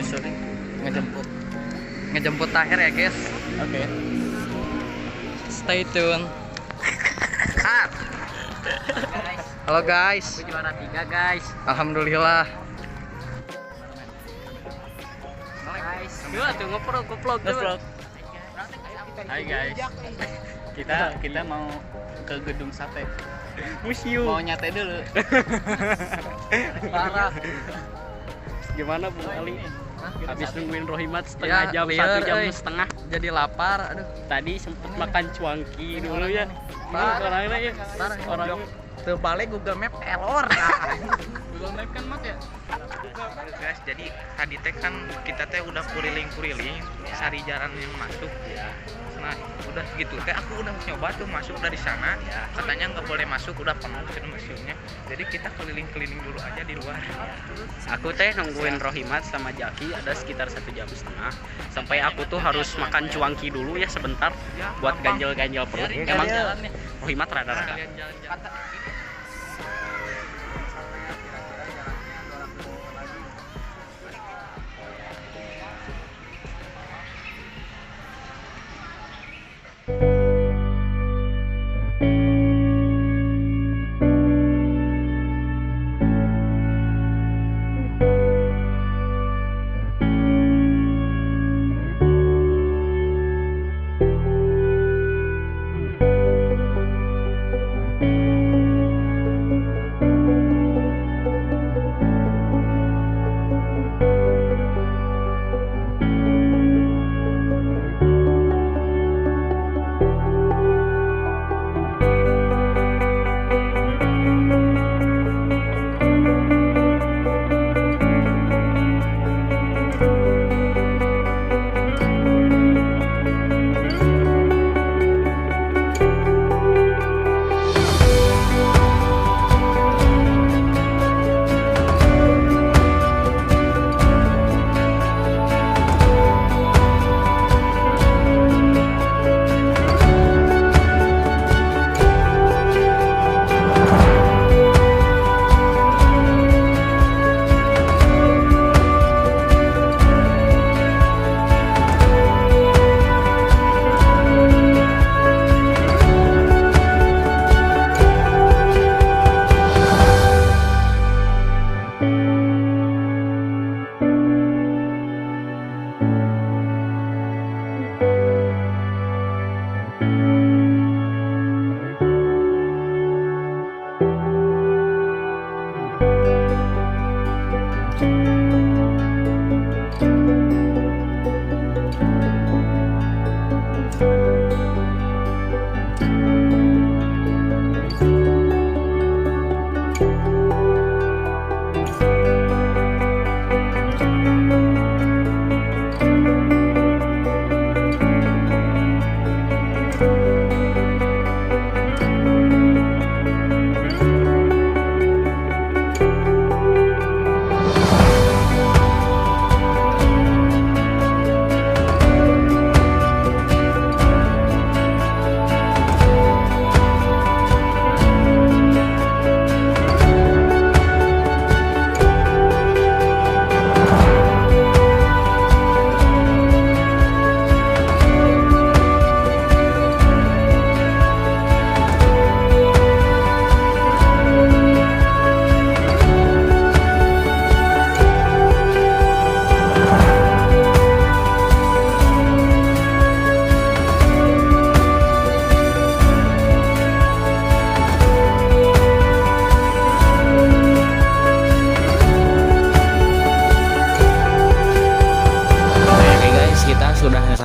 nyusul ngejemput ngejemput Tahir ya guys. oke. Stay tune. Halo guys. Juara 3 guys. Alhamdulillah. Guys, gua tuh ngeplog tuh. Hai guys. Kita mau ke gedung sate. Museum. Mau nyate dulu. Parah. Gimana Bung Ali? Habis nungguin Rohimat Ya, setengah jam, liar, 1 jam euy. setengah. Jadi lapar. Aduh. Tadi sempet makan cuangki dulu ya. Parah. Orangnya ya. Parah. Orang Tuh balik Google Map error. Google Map kan mat ya. Guys, jadi tadi teh kan kita teh udah kuriling cari jalan yang masuk. Nah, udah gitu teh aku udah nyoba tuh masuk dari sana. Katanya nggak boleh masuk, udah penuh museumnya. Jadi kita keliling-keliling dulu aja di luar. Aku teh nungguin Rohimat sama Jaki ada sekitar 1 jam setengah. Sampai aku tuh harus makan cuangki dulu ya sebentar buat ganjel-ganjel perut. Emang Rohimat rada-rada. Kalian jalan-jalan.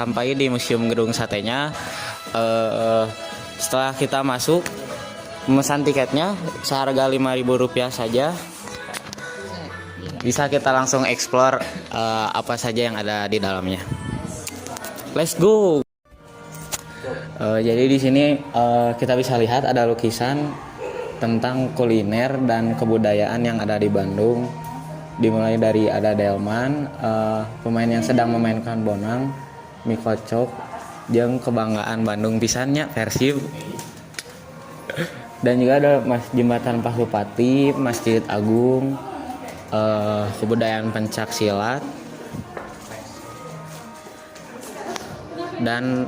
sampai di Museum Gedung Satenya. Setelah kita masuk, memesan tiketnya seharga Rp5.000 saja. Bisa kita langsung explore apa saja yang ada di dalamnya. Let's go. Jadi di sini kita bisa lihat ada lukisan tentang kuliner dan kebudayaan yang ada di Bandung. Dimulai dari ada delman, pemain yang sedang memainkan bonang, mie kocok, jeung kebanggaan Bandung pisannya Persib. Dan juga ada jembatan Pasupati, Masjid Agung, kebudayaan pencak silat, dan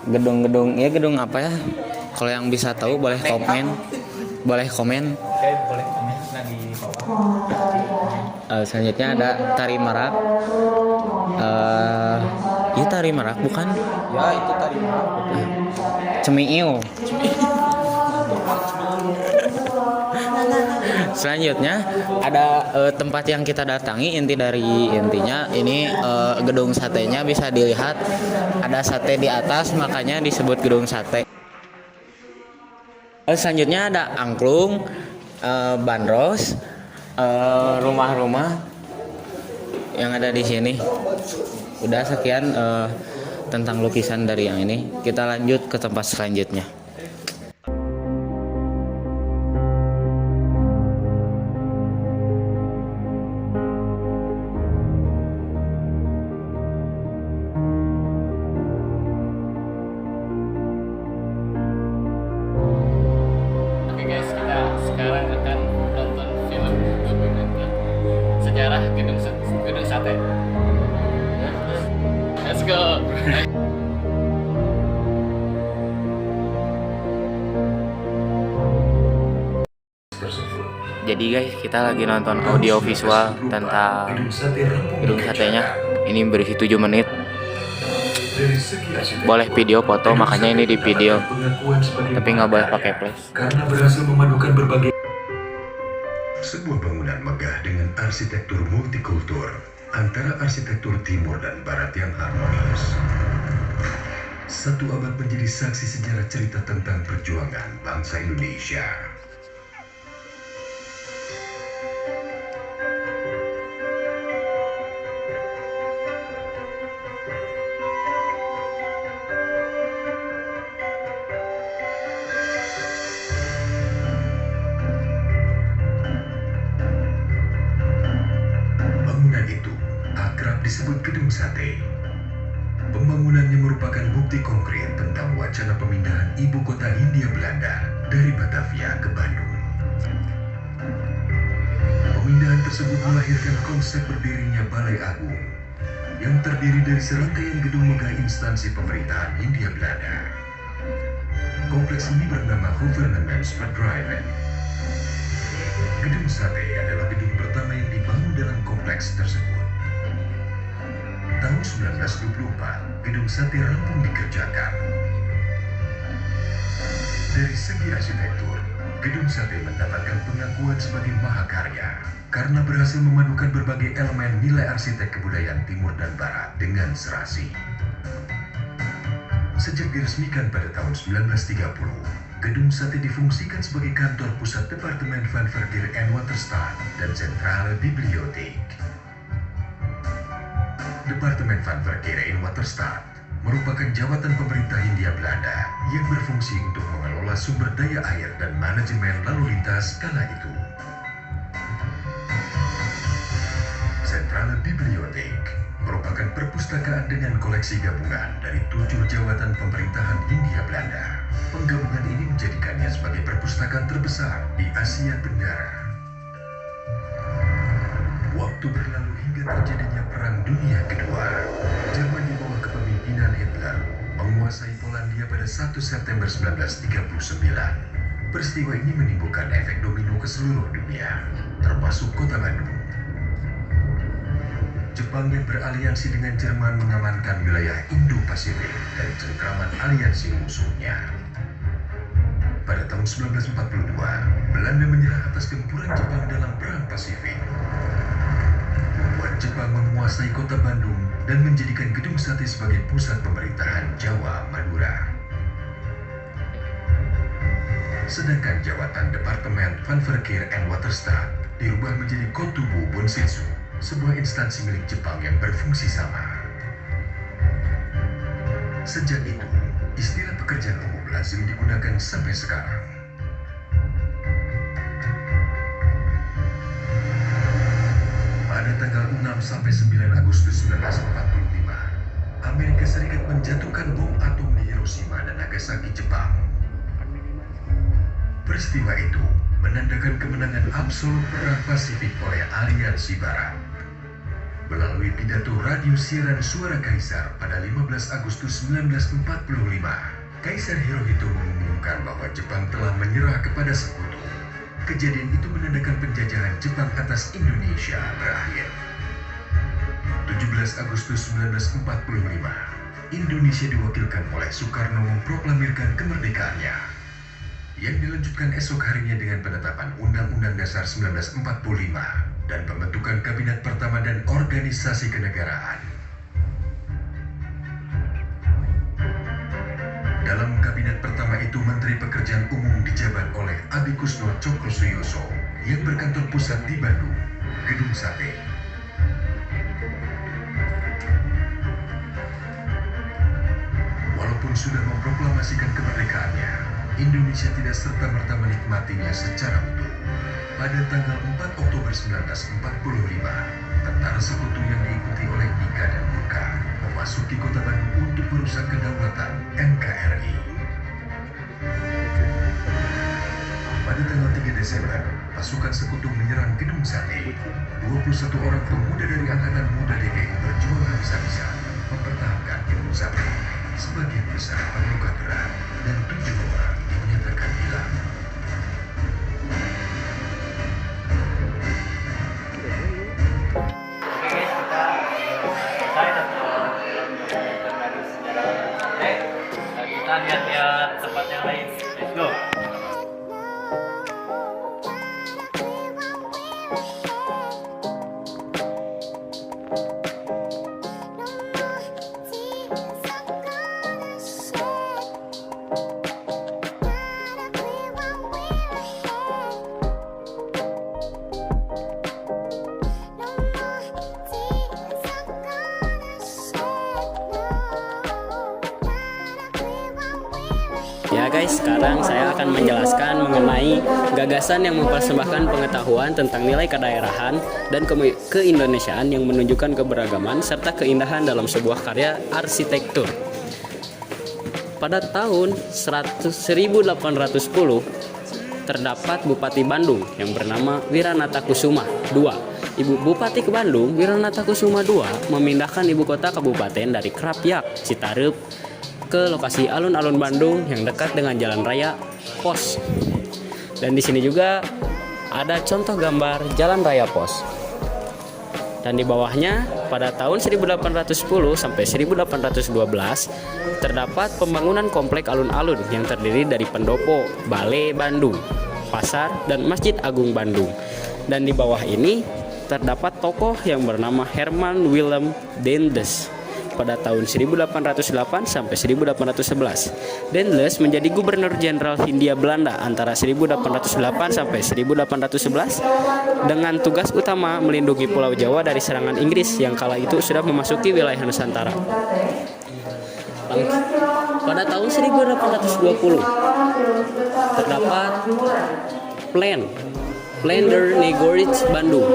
gedung-gedung ya, gedung apa ya, kalau yang bisa tahu boleh komen. Boleh komen di bawah. Selanjutnya ada tari merak. Iya tari merak bukan? Ya itu tadi. Cemiiu. Selanjutnya ada tempat yang kita datangi, intinya ini gedung satenya bisa dilihat ada sate di atas, makanya disebut gedung sate. Selanjutnya ada angklung, bandros, rumah-rumah yang ada di sini. Udah sekian tentang lukisan dari yang ini. Kita lanjut ke tempat selanjutnya. Oke guys, kita sekarang akan nonton film dokumenter sejarah gedung sate. Let's go. Jadi guys, kita lagi nonton audio visual tentang gedung satenya. Ini berisi 7 menit. Boleh video foto, makanya ini di video. Tapi nggak boleh pakai flash. Karena berhasil memadukan berbagai sebuah bangunan megah dengan arsitektur multikultur antara arsitektur timur dan barat yang harmonis. Satu abad menjadi saksi sejarah cerita tentang perjuangan bangsa Indonesia. Bangunan itu akrab disebut Gedung Sate. Pembangunannya merupakan bukti konkret tentang wacana pemindahan ibu kota Hindia Belanda dari Batavia ke Bandung. Pemindahan tersebut melahirkan konsep berdirinya Balai Agung yang terdiri dari serangkaian gedung megah instansi pemerintahan Hindia Belanda. Kompleks ini bernama Gouvernementsbedrijven. Gedung Sate adalah gedung pertama yang dibangun dalam kompleks tersebut. Tahun 1924, Gedung Sate rampung dikerjakan. Dari segi arsitektur, Gedung Sate mendapatkan pengakuan sebagai mahakarya karena berhasil memadukan berbagai elemen nilai arsitek kebudayaan Timur dan Barat dengan serasi. Sejak diresmikan pada tahun 1930, Gedung Sate difungsikan sebagai kantor pusat Departemen van Verkeer en Waterstaat dan Centrale Bibliotheek. Departemen van Verkeer en Waterstaat merupakan jabatan pemerintah Hindia Belanda yang berfungsi untuk mengelola sumber daya air dan manajemen lalu lintas kala itu. Centrale Bibliotheek merupakan perpustakaan dengan koleksi gabungan dari 7 jabatan pemerintahan Hindia Belanda. Penggabungan ini menjadikannya sebagai perpustakaan terbesar di Asia Tenggara. Waktu berlalu hingga terjadinya Perang Dunia Kedua. Jerman di bawah kepemimpinan Hitler menguasai Polandia pada 1 September 1939. Peristiwa ini menimbulkan efek domino ke seluruh dunia, termasuk kota Bandung. Jepang yang beraliansi dengan Jerman mengamankan wilayah Indo-Pasifik dari cengkraman aliansi musuhnya. Pada tahun 1942, Belanda menyerah atas gempuran Jepang dalam Perang Pasifik. Membuat Jepang menguasai kota Bandung dan menjadikan Gedung Sate sebagai pusat pemerintahan Jawa Madura. Sedangkan jabatan Departemen van Verkeer en Waterstaat dirubah menjadi Kotubu Bonsitsu, sebuah instansi milik Jepang yang berfungsi sama. Sejak itu, istilah pekerjaan umum lazim digunakan sampai sekarang. Pada tanggal 6 sampai 9 Agustus 1945, Amerika Serikat menjatuhkan bom atom di Hiroshima dan Nagasaki, Jepang. Peristiwa itu menandakan kemenangan absolut Perang Pasifik oleh aliansi Barat. Melalui melalui pidato radio siaran suara Kaisar pada 15 Agustus 1945, Kaisar Hirohito mengumumkan bahwa Jepang telah menyerah kepada sekutu. Kejadian itu menandakan penjajahan Jepang atas Indonesia berakhir. 17 Agustus 1945, Indonesia diwakilkan oleh Soekarno memproklamirkan kemerdekaannya, yang dilanjutkan esok harinya dengan penetapan Undang-Undang Dasar 1945 dan pembentukan Kabinet Pertama dan Organisasi Kenegaraan. Dalam Kabinet Pertama itu, Menteri Pekerjaan Umum dijabat oleh Adi Kusno Cokrosuyoso yang berkantor pusat di Bandung, Gedung Sate. Walaupun sudah memproklamasikan kemerdekaannya, Indonesia tidak serta-merta menikmatinya secara utuh. Pada tanggal 4 Oktober 1945, tentara sekutu yang diikuti oleh Ika dan Murka memasuki kota Bandung untuk merusak kedaulatan NKRI. Pada tanggal 3 Desember, pasukan sekutu menyerang Gedung Sate. 21 orang pemuda dari Angkatan Muda DKI berjuang habis-habisan mempertahankan Gedung Sate. Sebagian besar terluka berat dan 7 orang dinyatakan hilang. Kita lihat tempat yang lain. Let's go. Ya guys, sekarang saya akan menjelaskan mengenai gagasan yang mempersembahkan pengetahuan tentang nilai kedaerahan dan keindonesiaan yang menunjukkan keberagaman serta keindahan dalam sebuah karya arsitektur. Pada tahun 1810 terdapat Bupati Bandung yang bernama Wiranata Kusuma II. Ibu Bupati ke Bandung, Wiranata Kusuma II, memindahkan ibu kota kabupaten dari Krapyak, Citareup ke lokasi alun-alun Bandung yang dekat dengan Jalan Raya Pos. Dan di sini juga ada contoh gambar Jalan Raya Pos. Dan di bawahnya pada tahun 1810 sampai 1812 terdapat pembangunan komplek alun-alun yang terdiri dari pendopo, balai Bandung, pasar, dan Masjid Agung Bandung. Dan di bawah ini terdapat tokoh yang bernama Herman Willem Daendels pada tahun 1808 sampai 1811. Daendels menjadi Gubernur Jenderal Hindia Belanda antara 1808 sampai 1811 dengan tugas utama melindungi Pulau Jawa dari serangan Inggris yang kala itu sudah memasuki wilayah Nusantara. Pada tahun 1820 terdapat Plender Negorich Bandung.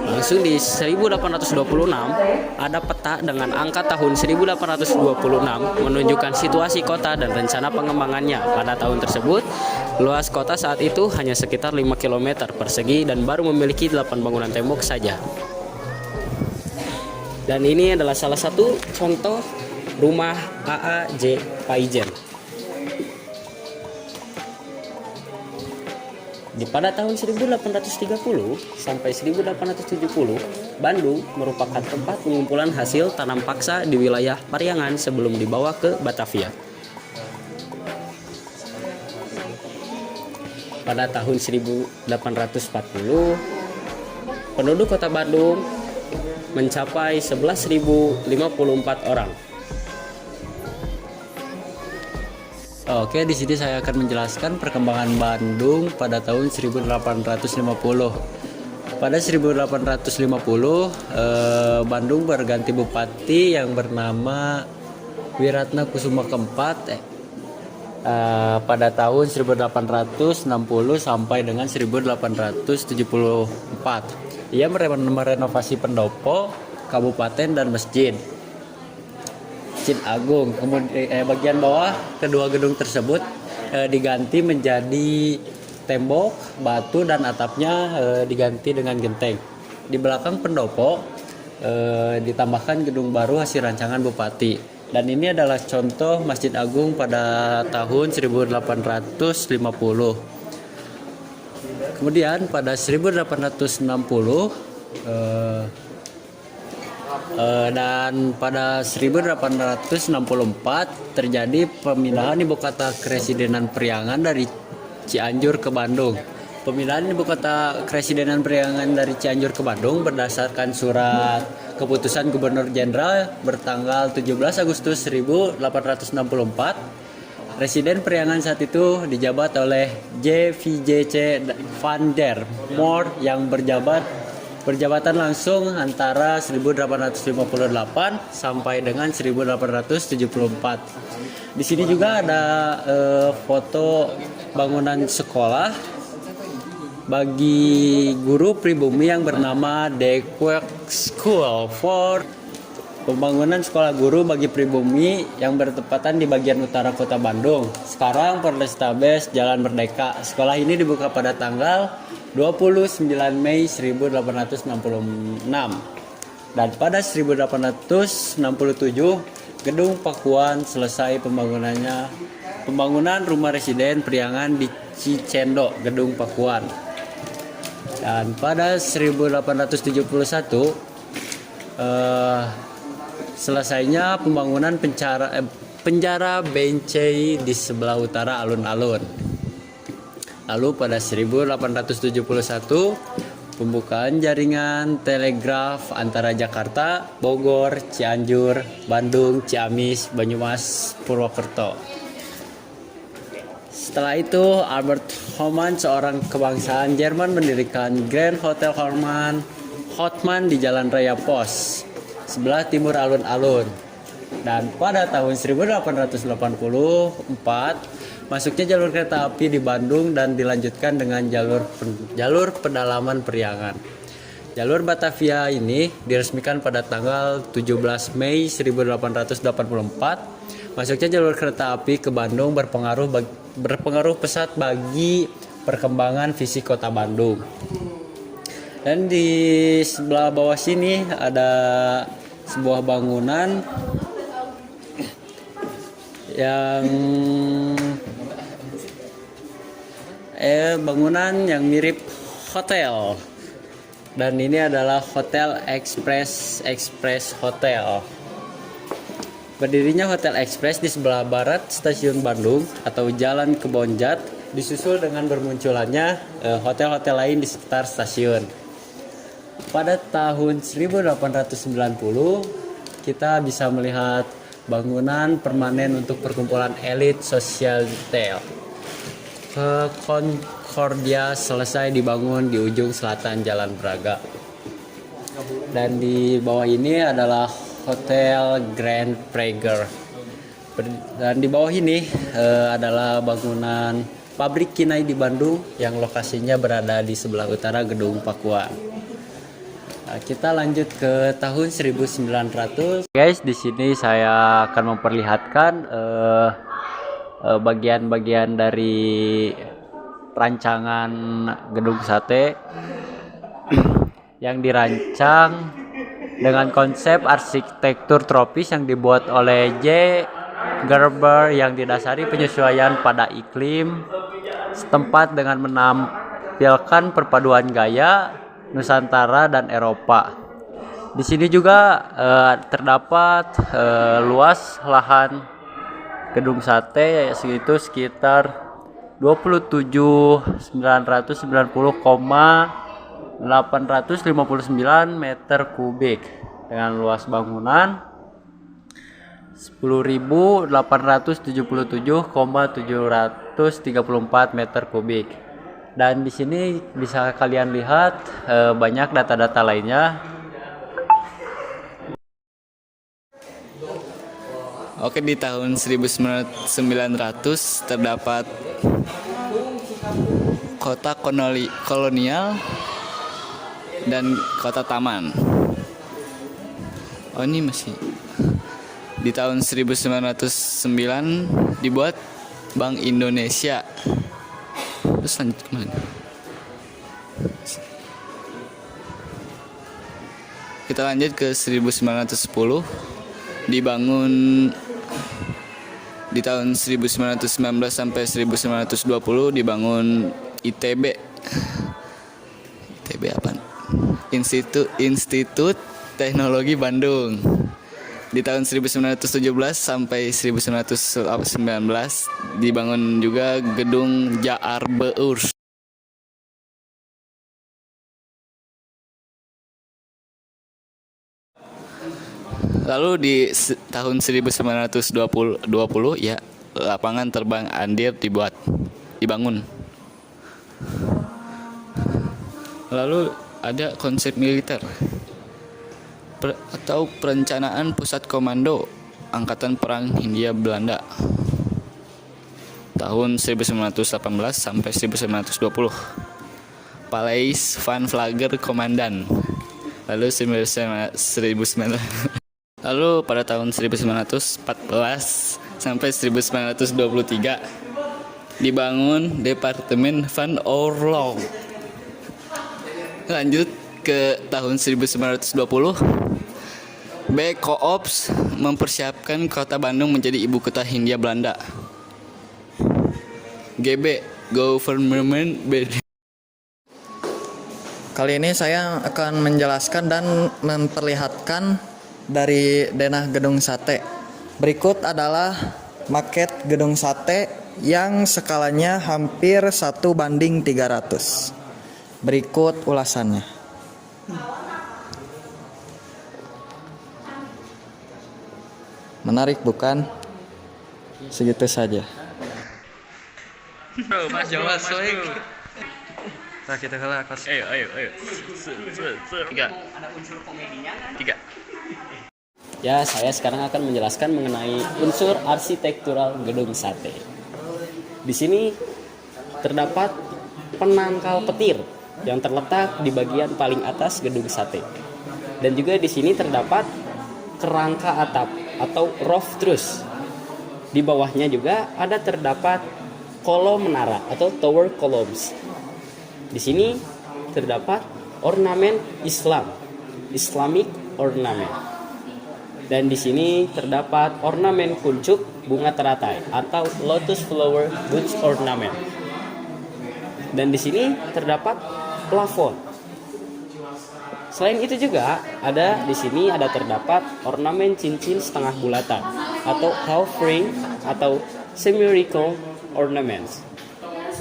Langsung di 1826 ada peta dengan angka tahun 1826 menunjukkan situasi kota dan rencana pengembangannya. Pada tahun tersebut, luas kota saat itu hanya sekitar 5 km persegi dan baru memiliki 8 bangunan tembok saja. Dan ini adalah salah satu contoh rumah A.A.J. Paijen. Pada tahun 1830 sampai 1870, Bandung merupakan tempat pengumpulan hasil tanam paksa di wilayah Pariangan sebelum dibawa ke Batavia. Pada tahun 1840, penduduk kota Bandung mencapai 11.054 orang. Oke, di sini saya akan menjelaskan perkembangan Bandung pada tahun 1850. Pada 1850, Bandung berganti bupati yang bernama Wiratna Kusuma keempat pada tahun 1860 sampai dengan 1874. Ia merenovasi pendopo, kabupaten, dan masjid Agung. Kemudian bagian bawah kedua gedung tersebut diganti menjadi tembok, batu, dan atapnya diganti dengan genteng. di belakang pendopo ditambahkan gedung baru hasil rancangan Bupati. Dan ini adalah contoh Masjid Agung pada tahun 1850. Kemudian pada 1860 dan pada 1864 terjadi pemindahan ibu kota Kepresidenan Priangan dari Cianjur ke Bandung. Pemindahan ibu kota Kepresidenan Priangan dari Cianjur ke Bandung berdasarkan surat keputusan Gubernur Jenderal bertanggal 17 Agustus 1864. Residen Priangan saat itu dijabat oleh J.V.J.C. van der Moor yang berjabatan langsung antara 1858 sampai dengan 1874. Di sini juga ada foto bangunan sekolah bagi guru pribumi yang bernama The Quack School for pembangunan sekolah guru bagi pribumi yang bertepatan di bagian utara kota Bandung. Sekarang Polrestabes Jalan Merdeka. Sekolah ini dibuka pada tanggal 29 Mei 1866. Dan pada 1867 Gedung Pakuan selesai pembangunan rumah residen Priangan di Cicendo, Gedung Pakuan. Dan pada 1871 selesainya pembangunan penjara Bencei di sebelah utara alun-alun. Lalu pada 1871 pembukaan jaringan telegraf antara Jakarta, Bogor, Cianjur, Bandung, Ciamis, Banyumas, Purwokerto. Setelah itu Albert Hoffmann, seorang kebangsaan Jerman, mendirikan Grand Hotel Hoffmann di Jalan Raya Pos sebelah timur alun-alun. Dan pada tahun 1884 masuknya jalur kereta api di Bandung dan dilanjutkan dengan jalur pedalaman Priangan. Jalur Batavia ini diresmikan pada tanggal 17 Mei 1884. Masuknya jalur kereta api ke Bandung berpengaruh pesat bagi perkembangan visi kota Bandung. Dan di sebelah bawah sini ada sebuah bangunan yang mirip hotel. Dan ini adalah Hotel Express Hotel. Berdirinya Hotel Express di sebelah barat stasiun Bandung atau Jalan Kebonjat, disusul dengan bermunculannya hotel-hotel lain di sekitar stasiun. Pada tahun 1890 kita bisa melihat bangunan permanen untuk perkumpulan elit sosial detail. Concordia selesai dibangun di ujung selatan Jalan Braga. Dan di bawah ini adalah Hotel Grand Prager. Dan di bawah ini adalah bangunan pabrik Kinai di Bandung yang lokasinya berada di sebelah utara Gedung Pakuan. Kita lanjut ke tahun 1900. Guys, di sini saya akan memperlihatkan bagian-bagian dari rancangan Gedung Sate yang dirancang dengan konsep arsitektur tropis yang dibuat oleh J. Gerber yang didasari penyesuaian pada iklim setempat dengan menampilkan perpaduan gaya Nusantara dan Eropa. Di sini juga terdapat luas lahan Gedung Sate yaitu sekitar 27.990,859 meter kubik dengan luas bangunan 10.877,734 meter kubik. Dan di sini bisa kalian lihat banyak data-data lainnya. Oke, di tahun 1900 terdapat kota kolonial dan kota taman. Oh, ini masih di tahun 1909 dibuat Bank Indonesia. Terus lanjut kemana? Kita lanjut ke 1910. Dibangun di tahun 1919 sampai 1920 dibangun ITB. ITB apa? Institut Teknologi Bandung. Di tahun 1917 sampai 1919 dibangun juga gedung Jaar Beurs. Lalu di tahun 1920 ya, lapangan terbang Andir dibangun. Lalu ada konsep militer atau perencanaan pusat komando Angkatan Perang Hindia Belanda tahun 1918 sampai 1920. Palais van Vlager Komandan. Lalu pada tahun 1914 sampai 1923 dibangun Departemen Van Oorlog. Lanjut ke tahun 1920, B. Koops mempersiapkan kota Bandung menjadi ibu kota Hindia Belanda. GB. Government B. Kali ini saya akan menjelaskan dan memperlihatkan dari denah gedung sate. Berikut adalah maket gedung sate yang skalanya hampir 1:300. Berikut ulasannya. Menarik bukan? Segitu saja. Mas jelas soek. Nah, kita kalah kelas. Ayo. Tiga. Ya, saya sekarang akan menjelaskan mengenai unsur arsitektural gedung sate. Di sini terdapat penangkal petir yang terletak di bagian paling atas gedung sate. Dan juga di sini terdapat kerangka atap atau roof truss. Di bawahnya juga terdapat kolom menara atau tower columns. Di sini terdapat ornamen Islamic ornament. Dan di sini terdapat ornamen kuncup bunga teratai atau lotus flower buds ornament. Dan di sini terdapat plafon. Selain itu juga di sini terdapat ornamen cincin setengah bulatan atau half ring atau spherical ornaments.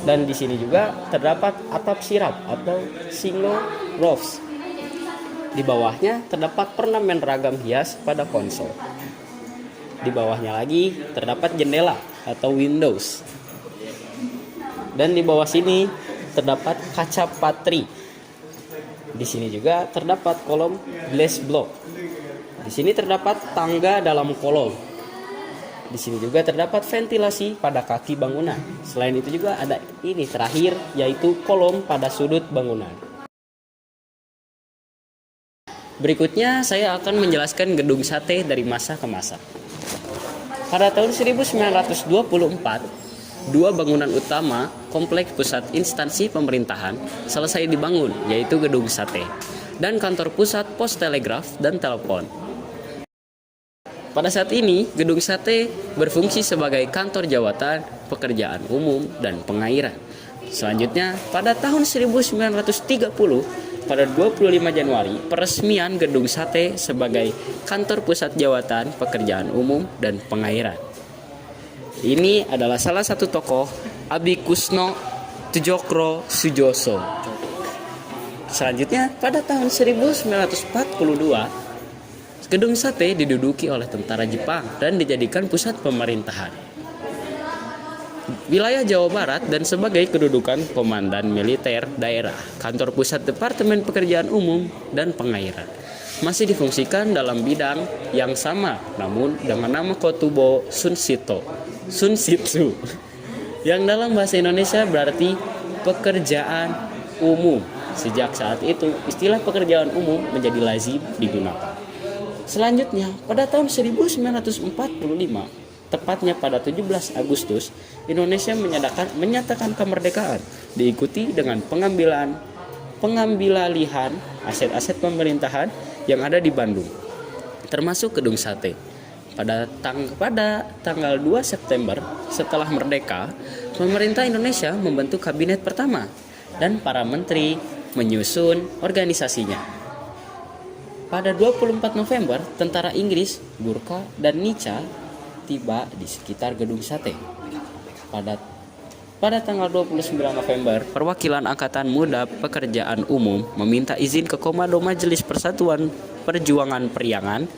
Dan di sini juga terdapat atap sirap atau single roofs. Di bawahnya terdapat ornamen ragam hias pada konsol. Di bawahnya lagi terdapat jendela atau windows. Dan di bawah sini terdapat kaca patri. Di sini juga terdapat kolom glass block. Di sini terdapat tangga dalam kolom. Di sini juga terdapat ventilasi pada kaki bangunan. Selain itu juga ada ini terakhir, yaitu kolom pada sudut bangunan. Berikutnya saya akan menjelaskan gedung sate dari masa ke masa. Pada tahun 1924, dua bangunan utama kompleks pusat instansi pemerintahan selesai dibangun, yaitu gedung sate dan kantor pusat pos telegraf dan telepon. Pada saat ini, gedung sate berfungsi sebagai kantor jawatan, pekerjaan umum, dan pengairan. Selanjutnya, pada tahun 1930, pada 25 Januari, peresmian gedung sate sebagai kantor pusat jawatan, pekerjaan umum, dan pengairan. Ini adalah salah satu tokoh Abikusno Tjokro Sujoso. Selanjutnya, pada tahun 1942, gedung sate diduduki oleh tentara Jepang dan dijadikan pusat pemerintahan wilayah Jawa Barat dan sebagai kedudukan komandan militer daerah, kantor pusat Departemen Pekerjaan Umum dan Pengairan. Masih difungsikan dalam bidang yang sama, namun dengan nama Kotubo Sunsitsu, yang dalam bahasa Indonesia berarti pekerjaan umum. Sejak saat itu, istilah pekerjaan umum menjadi lazim digunakan. Selanjutnya, pada tahun 1945, tepatnya pada 17 Agustus, Indonesia menyatakan kemerdekaan, diikuti dengan pengambilalihan aset-aset pemerintahan yang ada di Bandung, termasuk Gedung Sate. Pada tanggal 2 September setelah merdeka, pemerintah Indonesia membentuk kabinet pertama dan para menteri menyusun organisasinya. Pada 24 November, tentara Inggris, Gurkha dan Nica tiba di sekitar Gedung Sate. Pada tanggal 29 November, perwakilan Angkatan Muda Pekerjaan Umum meminta izin ke Komando Majelis Persatuan Perjuangan Priangan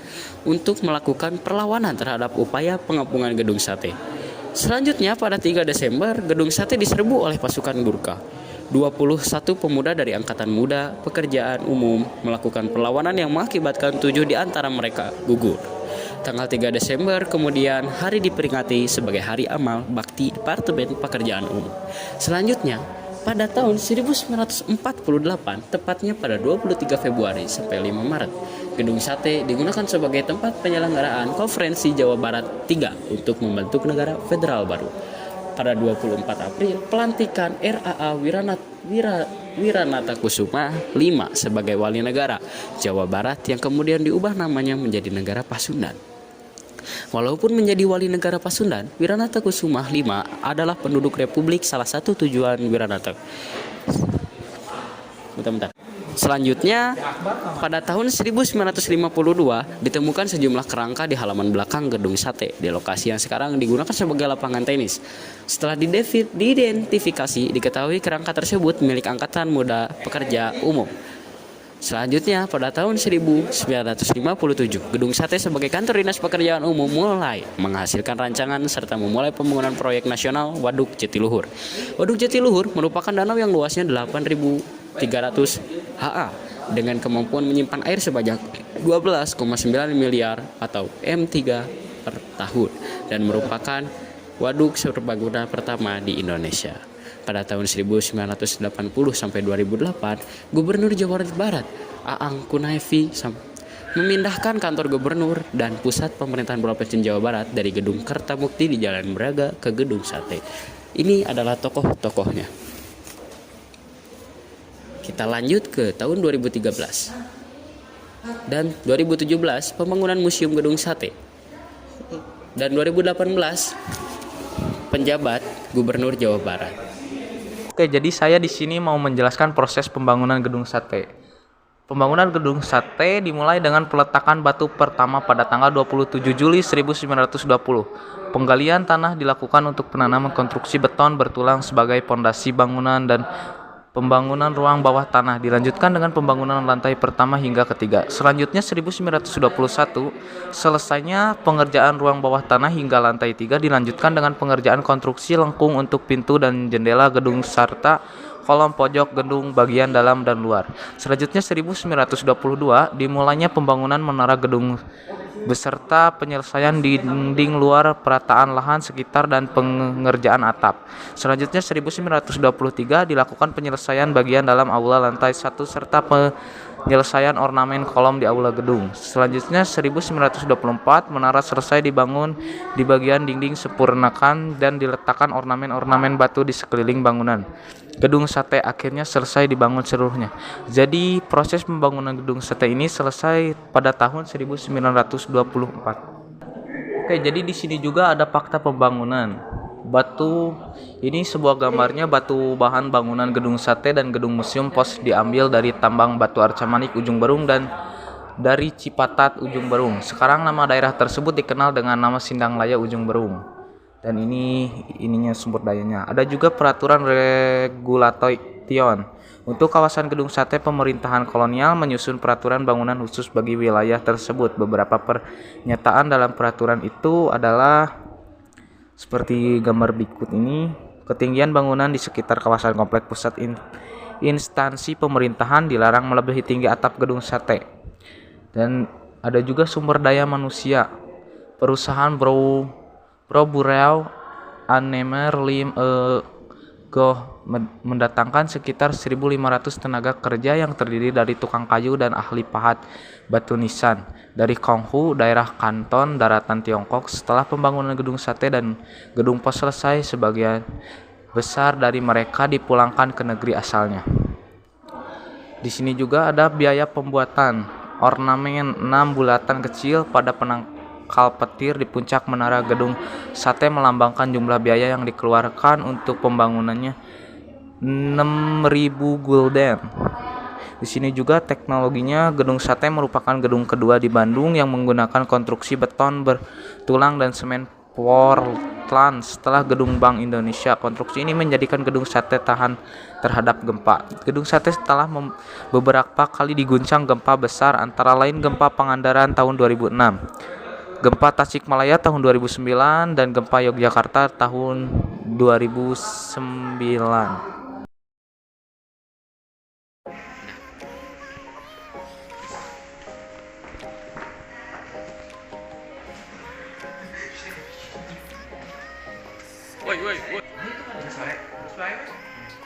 untuk melakukan perlawanan terhadap upaya pengepungan Gedung Sate. Selanjutnya pada 3 Desember, Gedung Sate diserbu oleh pasukan Gurkha. 21 pemuda dari Angkatan Muda Pekerjaan Umum melakukan perlawanan yang mengakibatkan 7 di antara mereka gugur. Tanggal 3 Desember kemudian hari diperingati sebagai Hari Amal Bakti Departemen Pekerjaan Umum. Selanjutnya, pada tahun 1948, tepatnya pada 23 Februari sampai 5 Maret, Gedung Sate digunakan sebagai tempat penyelenggaraan Konferensi Jawa Barat III untuk membentuk negara federal baru. Pada 24 April, pelantikan RAA Wiranata Kusuma V sebagai wali negara Jawa Barat yang kemudian diubah namanya menjadi negara Pasundan. Walaupun menjadi wali negara Pasundan, Wiranata Kusuma V adalah penduduk republik. Salah satu tujuan Wiranata. Selanjutnya, pada tahun 1952 ditemukan sejumlah kerangka di halaman belakang Gedung Sate di lokasi yang sekarang digunakan sebagai lapangan tenis. Setelah diidentifikasi, diketahui kerangka tersebut milik Angkatan Muda Pekerja Umum. Selanjutnya, pada tahun 1957, Gedung Sate sebagai kantor Dinas Pekerjaan Umum mulai menghasilkan rancangan serta memulai pembangunan proyek nasional Waduk Jatiluhur. Waduk Jatiluhur merupakan danau yang luasnya 8.300 ha dengan kemampuan menyimpan air sebanyak 12,9 miliar atau M3 per tahun dan merupakan waduk serbaguna pertama di Indonesia. Pada tahun 1980 sampai 2008, Gubernur Jawa Barat Aang Kunaifi memindahkan kantor gubernur dan pusat pemerintahan Provinsi Jawa Barat dari Gedung Kertamukti di Jalan Braga ke Gedung Sate. Ini adalah tokoh-tokohnya. Kita lanjut ke tahun 2013 dan 2017 pembangunan Museum Gedung Sate, dan 2018 penjabat Gubernur Jawa Barat. Oke, jadi saya di sini mau menjelaskan proses pembangunan Gedung Sate. Pembangunan Gedung Sate dimulai dengan peletakan batu pertama pada tanggal 27 Juli 1920. Penggalian tanah dilakukan untuk penanaman konstruksi beton bertulang sebagai pondasi bangunan dan pembangunan ruang bawah tanah dilanjutkan dengan pembangunan lantai pertama hingga ketiga. Selanjutnya 1921 selesainya pengerjaan ruang bawah tanah hingga lantai 3 dilanjutkan dengan pengerjaan konstruksi lengkung untuk pintu dan jendela gedung serta kolom pojok gedung bagian dalam dan luar. Selanjutnya 1922 dimulainya pembangunan menara gedung beserta penyelesaian dinding luar, perataan lahan sekitar dan pengerjaan atap. Selanjutnya 1923 dilakukan penyelesaian bagian dalam aula lantai 1 serta penyelesaian ornamen kolom di aula gedung. Selanjutnya 1924 menara selesai dibangun di bagian dinding sempurnakan dan diletakkan ornamen-ornamen batu di sekeliling bangunan. Gedung Sate akhirnya selesai dibangun seluruhnya. Jadi proses pembangunan Gedung Sate ini selesai pada tahun 1924. Oke, jadi di sini juga ada fakta pembangunan. Batu ini sebuah gambarnya batu bahan bangunan Gedung Sate dan Gedung Museum Pos diambil dari tambang batu Arca Manik Ujung Berung dan dari Cipatat Ujung Berung. Sekarang nama daerah tersebut dikenal dengan nama Sindang Laya Ujung Berung. Dan ininya sumber dayanya. Ada juga peraturan regulation untuk kawasan Gedung Sate. Pemerintahan kolonial menyusun peraturan bangunan khusus bagi wilayah tersebut. Beberapa pernyataan dalam peraturan itu adalah seperti gambar berikut ini. Ketinggian bangunan di sekitar kawasan komplek pusat instansi pemerintahan dilarang melebihi tinggi atap Gedung Sate. Dan ada juga sumber daya manusia. Perusahaan Bureau Anemer Lim Goh mendatangkan sekitar 1.500 tenaga kerja yang terdiri dari tukang kayu dan ahli pahat batu nisan dari Konghu, daerah Kanton, daratan Tiongkok. Setelah pembangunan Gedung Sate dan Gedung Pos selesai, sebagian besar dari mereka dipulangkan ke negeri asalnya. Di sini juga ada biaya pembuatan ornamen 6 bulatan kecil pada penangkal petir di puncak menara gedung sate melambangkan jumlah biaya yang dikeluarkan untuk pembangunannya 6.000 gulden. Di sini juga teknologinya gedung sate merupakan gedung kedua di Bandung yang menggunakan konstruksi beton bertulang dan semen Portland setelah gedung Bank Indonesia. Konstruksi ini menjadikan gedung sate tahan terhadap gempa. Gedung sate setelah beberapa kali diguncang gempa besar, antara lain gempa Pangandaran tahun 2006, gempa Tasikmalaya tahun 2009, dan gempa Yogyakarta tahun 2009. Woi.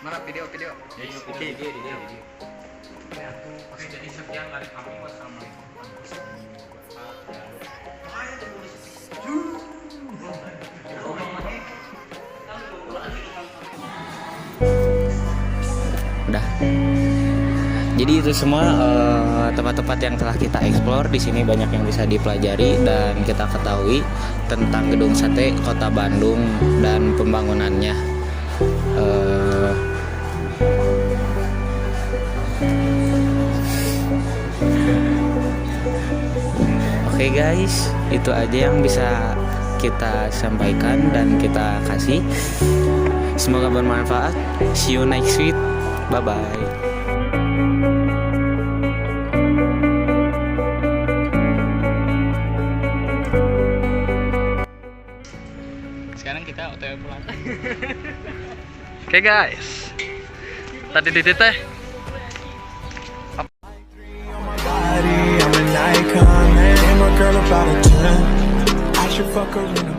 Mana video? Oke, jadi sekian dari kami. Wassalamualaikum. Udah. Jadi itu semua tempat-tempat yang telah kita explore. Di sini banyak yang bisa dipelajari dan kita ketahui tentang gedung sate Kota Bandung dan pembangunannya. Oke guys, itu aja yang bisa kita sampaikan dan kita kasih. Semoga bermanfaat. See you next week. Bye bye. Sekarang kita OTW pulang. Oke guys, tadi di teh I'm an icon, man. And my girl about a 10. I should fuck her in a